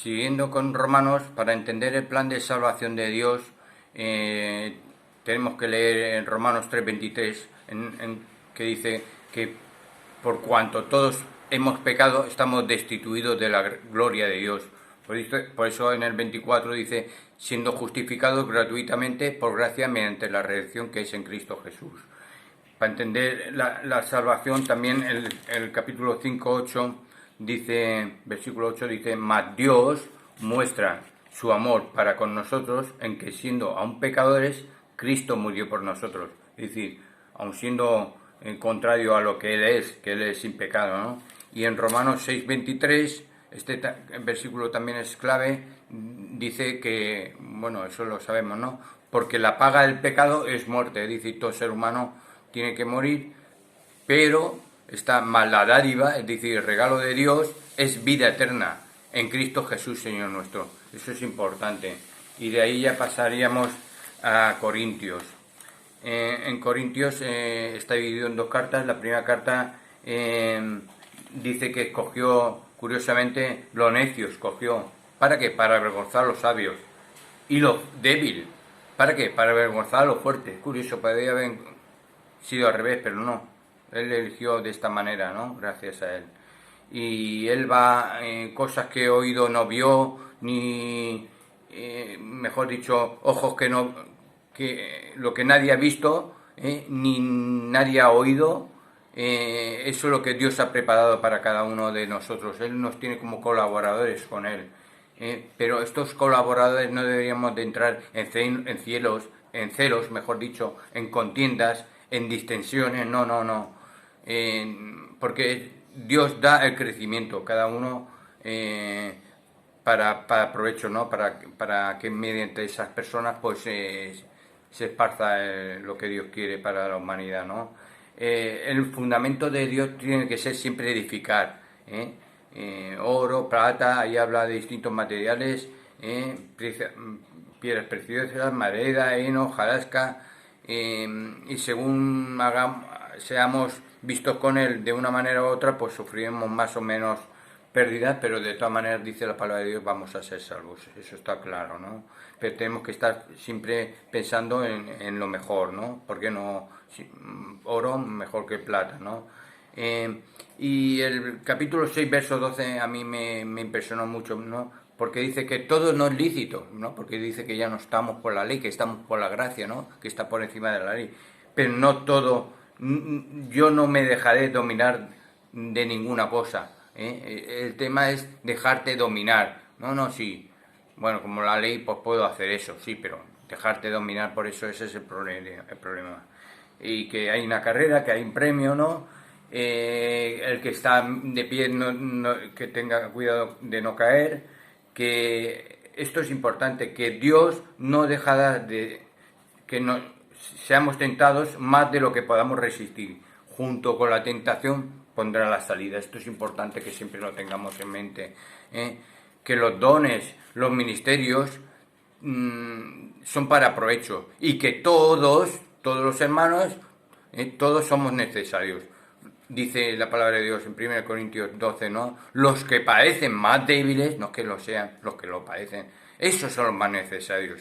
Siguiendo con Romanos, para entender el plan de salvación de Dios, tenemos que leer en Romanos 3:23, que dice que por cuanto todos hemos pecado, estamos destituidos de la gloria de Dios. Por eso en el 24 dice, siendo justificados gratuitamente por gracia mediante la redención que es en Cristo Jesús. Para entender la salvación, también el capítulo 5:8 dice, versículo 8 dice, mas Dios muestra su amor para con nosotros en que siendo aún pecadores, Cristo murió por nosotros. Es decir, aun siendo contrario a lo que Él es sin pecado, ¿no? Y en Romanos 6:23, este versículo también es clave, dice que, bueno, eso lo sabemos, ¿no? Porque la paga del pecado es muerte, es decir, todo ser humano tiene que morir, pero esta la dádiva, es decir, el regalo de Dios, es vida eterna en Cristo Jesús, Señor nuestro. Eso es importante. Y de ahí ya pasaríamos a Corintios. En Corintios está dividido en dos cartas. La primera carta dice que escogió, curiosamente, lo necio escogió. ¿Para qué? Para avergonzar a los sabios. Y lo débil. ¿Para qué? Para avergonzar a los fuertes. Curioso, podría haber sido al revés, pero no. Él eligió de esta manera, ¿no? Gracias a él. Y él va en cosas que oído no vio, ni, mejor dicho, ojos que no, que lo que nadie ha visto, ni nadie ha oído. Eso es lo que Dios ha preparado para cada uno de nosotros. Él nos tiene como colaboradores con él. Pero estos colaboradores no deberíamos de entrar en celos, mejor dicho, en contiendas, en distensiones, no. Porque Dios da el crecimiento, cada uno para provecho, ¿no? Para que mediante esas personas pues se esparza lo que Dios quiere para la humanidad, ¿no? El fundamento de Dios tiene que ser siempre edificar, oro, plata, ahí habla de distintos materiales, piedras preciosas, madera, heno, hojarasca, y según seamos vistos con él de una manera u otra, pues sufriremos más o menos pérdidas, pero de todas maneras dice la palabra de Dios, vamos a ser salvos, eso está claro, ¿no? Pero tenemos que estar siempre pensando en lo mejor, ¿no? Porque no, oro mejor que plata, ¿no? Y el capítulo 6, verso 12 a mí me impresionó mucho, ¿no? Porque dice que todo no es lícito, ¿no? Porque dice que ya no estamos por la ley, que estamos por la gracia, ¿no? Que está por encima de la ley. Pero no todo, yo no me dejaré dominar de ninguna cosa, ¿eh? El tema es dejarte dominar. No, sí. Bueno, como la ley, pues puedo hacer eso, sí, pero dejarte dominar por eso, ese es el problema. Y que hay una carrera, que hay un premio, ¿no? El que está de pie que tenga cuidado de no caer, que esto es importante, que Dios no dejará de que no seamos tentados más de lo que podamos resistir. Junto con la tentación pondrá la salida. Esto es importante que siempre lo tengamos en mente. Que los dones, los ministerios son para provecho y que todos los hermanos, todos somos necesarios. Dice la palabra de Dios en 1 Corintios 12, ¿no? Los que padecen más débiles, no que lo sean, los que lo padecen, esos son los más necesarios.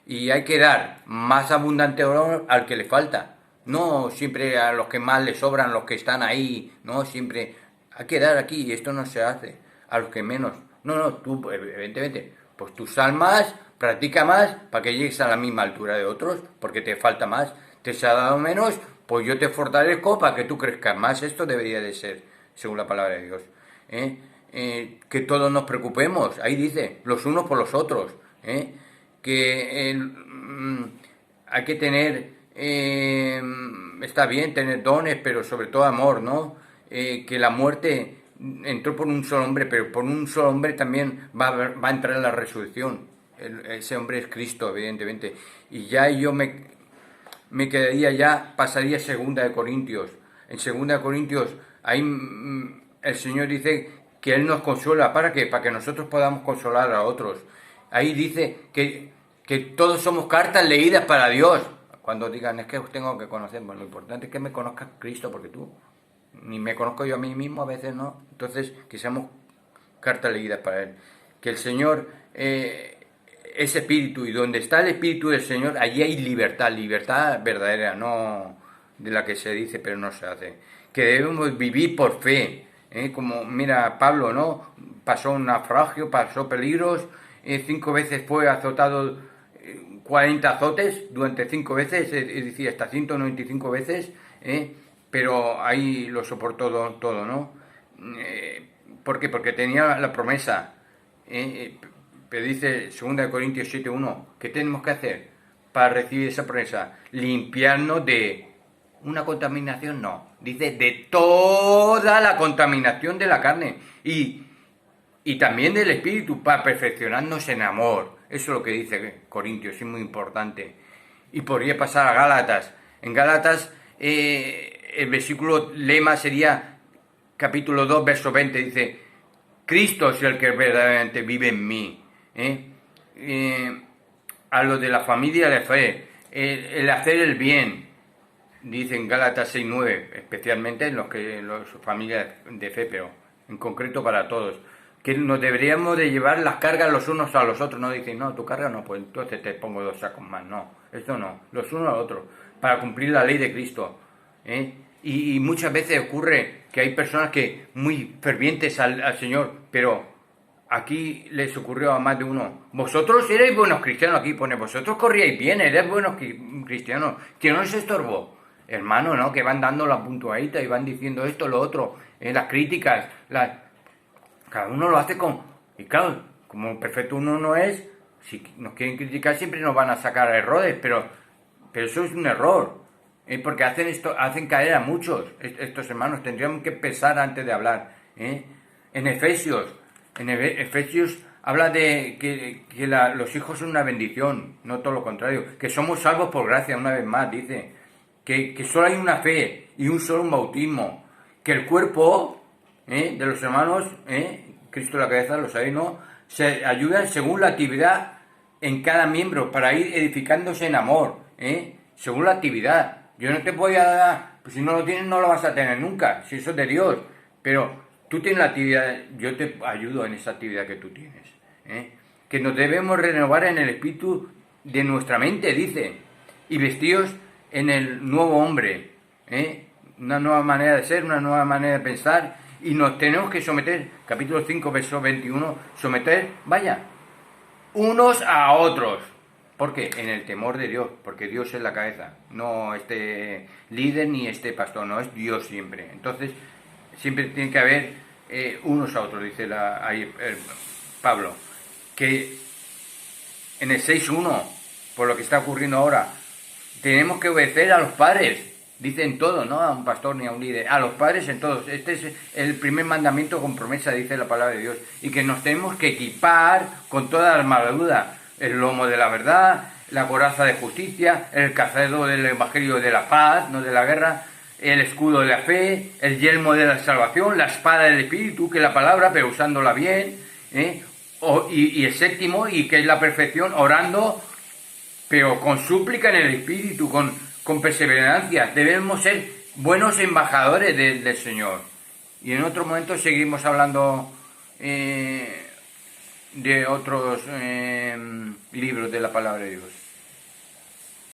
Y hay que dar más abundante honor al que le falta. No siempre a los que más le sobran, los que están ahí, no siempre. Hay que dar aquí, y esto no se hace. A los que menos. No, tú, evidentemente, pues tú sal más, practica más, para que llegues a la misma altura de otros, porque te falta más. Te se ha dado menos, pues yo te fortalezco para que tú crezcas más. Esto debería de ser, según la palabra de Dios. Que todos nos preocupemos, ahí dice, los unos por los otros. Que hay que tener, está bien tener dones, pero sobre todo amor, ¿no? Que la muerte entró por un solo hombre, pero por un solo hombre también va a entrar en la resurrección. Ese hombre es Cristo, evidentemente. Y ya yo me quedaría ya, pasaría segunda de Corintios. En segunda de Corintios, ahí el Señor dice que Él nos consuela. ¿Para qué? Para que nosotros podamos consolar a otros. Ahí dice que todos somos cartas leídas para Dios. Cuando digan, es que os tengo que conocer, bueno, lo importante es que me conozcas Cristo, porque tú ni me conozco yo a mí mismo, a veces no. Entonces, que seamos cartas leídas para Él. que el Señor es espíritu, y donde está el espíritu del Señor, allí hay libertad, libertad verdadera, no de la que se dice pero no se hace. Que debemos vivir por fe, como mira Pablo, ¿no? Pasó un naufragio, pasó peligros, 5 veces fue azotado, 40 azotes durante 5 veces, es decir, hasta 195 veces, pero ahí lo soportó todo, ¿no? ¿Por qué? Porque tenía la promesa. Pero dice 2 Corintios 7:1, ¿qué tenemos que hacer para recibir esa promesa? Limpiarnos de una contaminación, no. Dice de toda la contaminación de la carne y también del espíritu, para perfeccionarnos en amor. Eso es lo que dice Corintios, es muy importante. Y podría pasar a Gálatas. En Gálatas, el versículo lema sería capítulo 2, verso 20, dice: Cristo es el que verdaderamente vive en mí. A lo de la familia de fe, el hacer el bien, dice en Gálatas 6:9, especialmente en los familias de fe, pero en concreto para todos, que nos deberíamos de llevar las cargas los unos a los otros. No dicen, no, tu carga no, pues entonces te pongo 2 sacos más. No, esto no, los unos a los otros, para cumplir la ley de Cristo. Y muchas veces ocurre que hay personas que muy fervientes al Señor, pero aquí les ocurrió a más de uno. Vosotros erais buenos cristianos, aquí pone, vosotros corríais bien, erais buenos cristianos, que no os estorbó. Hermano, ¿no? Que van dando la puntuadita y van diciendo esto, lo otro, las críticas, cada uno lo hace con... Y claro, como perfecto uno no es, si nos quieren criticar siempre nos van a sacar errores, pero eso es un error, porque hacen caer a muchos, estos hermanos. Tendríamos que pensar antes de hablar. En Efesios habla de que los hijos son una bendición, no todo lo contrario, que somos salvos por gracia, una vez más, dice, que solo hay una fe y un solo bautismo, que el cuerpo de los hermanos, Cristo la cabeza, lo sabéis, ¿no? Se ayudan según la actividad en cada miembro para ir edificándose en amor, según la actividad. Yo no te voy a dar, pues si no lo tienes no lo vas a tener nunca, si eso es de Dios, pero tú tienes la actividad, yo te ayudo en esa actividad que tú tienes. Que nos debemos renovar en el espíritu de nuestra mente, dice, y vestidos en el nuevo hombre, una nueva manera de ser, una nueva manera de pensar, y nos tenemos que someter, capítulo 5, verso 21, someter, unos a otros. ¿Por qué? En el temor de Dios, porque Dios es la cabeza, no este líder ni este pastor, no, es Dios siempre. Entonces, siempre tiene que haber unos a otros, dice ahí Pablo, que en el 6:1, por lo que está ocurriendo ahora, tenemos que obedecer a los padres, dicen todos, no a un pastor ni a un líder, a los padres en todos. Este es el primer mandamiento con promesa, dice la palabra de Dios, y que nos tenemos que equipar con toda la armadura, el lomo de la verdad, la coraza de justicia, el calzado del evangelio de la paz, no de la guerra, el escudo de la fe, el yelmo de la salvación, la espada del espíritu, que es la palabra, pero usándola bien, y el séptimo, y que es la perfección, orando, pero con súplica en el espíritu, con perseverancia. Debemos ser buenos embajadores del Señor. Y en otro momento seguimos hablando de otros libros de la palabra de Dios.